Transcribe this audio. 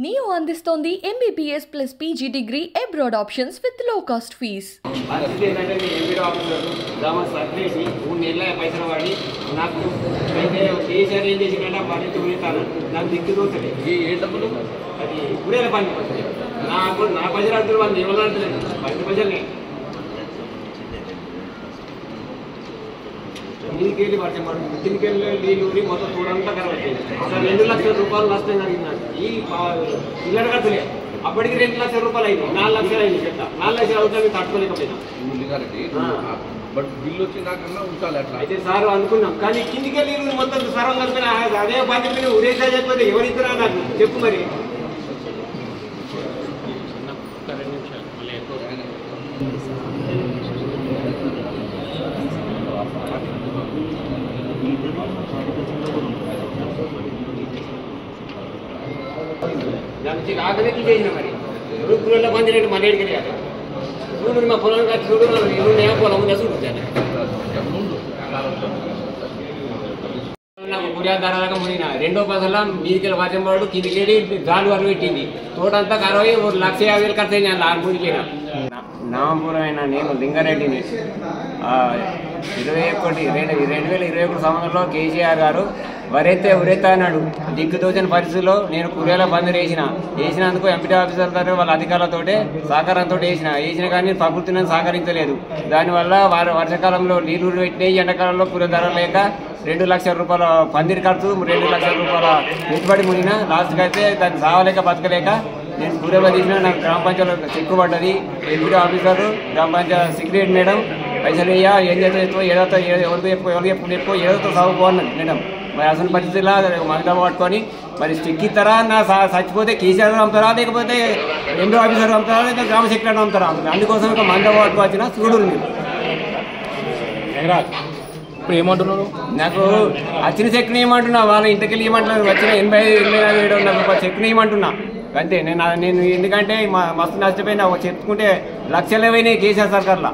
NEO అందిస్తోంది MBBS plus PG degree abroad options with low cost fees. దీనికి వర్షం పడుతుంది దీనికి నీళ్ళు ఊరి మొత్తం చూడంతా ఖరాబ్ అయిపోయింది. అసలు 2 లక్షల రూపాయలు నష్టం జరిగిందండి. ఈ పిల్లల ఖర్చులే అప్పటికి 2 లక్షల రూపాయలు అయింది. 4 లక్షలు అయింది. చెత్త 4 లక్షలు అవుతుంది తట్టుకోలేకపోయినా. బిల్లు వచ్చినాకన్నా ఉంచాలి అట్లా అయితే సార్ అనుకున్నాం, కానీ కిందికి నీళ్ళు మొత్తం సర్వం కలిపిన అదే బాధ్యత మీద ఉరేసా చెప్పితే ఎవరిద్దరా నాకు చెప్పు మరి. దానికి ఆకలి చేసిన మరి రూపులో బంద్ రేటు మన ఏడికి వెళ్ళాలి. చూడు మా పొలం కాదు, చూడు ఇల్లు పొలం ఉందా చూడు. నాకు గుర్యాధారాలుగా మునిగిన 2వ పదలా మీదికి వర్షం పడు కిందికెళ్ళి గాలి వరకు పెట్టింది. తోటంతా కరవై 1,50,000 ఖర్చు అయింది. అలా మునిగిపోయినా. నవంబర్ అయినా నేను లింగారెడ్డిని 2021 సంవత్సరంలో కేసీఆర్ గారు వరైతే ఉరైతే అన్నాడు. దిక్కుతోచిన పరిస్థితుల్లో నేను కూరగాయల బంద్ వేసినందుకు ఎంపీ ఆఫీసర్ గారు వాళ్ళ అధికారులతోటే సహకారంతో వేసిన కానీ ప్రకృతిని సహకరించలేదు. దానివల్ల వారు వర్షాకాలంలో నీళ్లు పెట్టినాయి, ఎండాకాలంలో కూర ధర లేక 2 లక్షల రూపాయల పందిరి ఖర్చు, 2 లక్షల రూపాయల పెట్టుబడి మునిగిన. లాస్ట్కి అయితే దాన్ని సావలేక బతకలేక నేను కూరగాయలు తీసిన. నాకు గ్రామ పంచాయతీలో చెక్కు పడ్డది. ఎంపీ ఆఫీసరు గ్రామ పంచాయతీ సెక్రటరీ మేడం పైసలు వేయ ఏం చేస్తా ఏదైతే ఎవరు ఏదైతే సాగుకోవాలన్నది మేడం. మరి అసలు పరిస్థితిలా మందం పట్టుకొని మరి స్టిక్ ఇస్తారా, నా చచ్చిపోతే కేసీఆర్ అమ్ముతారా, లేకపోతే ఎంపీ ఆఫీసర్ అమ్ముతారా, లేకపోతే గ్రామ సెక్రటరీ అమ్ముతారా. అందుకోసం ఒక మందం పట్టుకొచ్చిన చూడు. ఇప్పుడు ఏమంటున్నారు? నాకు వచ్చిన చెక్ని ఏమంటున్నా, వాళ్ళ ఇంటికి ఏమంటున్నారు, వచ్చిన 85,000 రూపాయలు చెక్ని ఏమంటున్నా అంతే. నేను ఎందుకంటే మస్తు నష్టపోయినా చెప్పుకుంటే లక్షలే పోయినాయి కేసీఆర్ సర్కార్లో.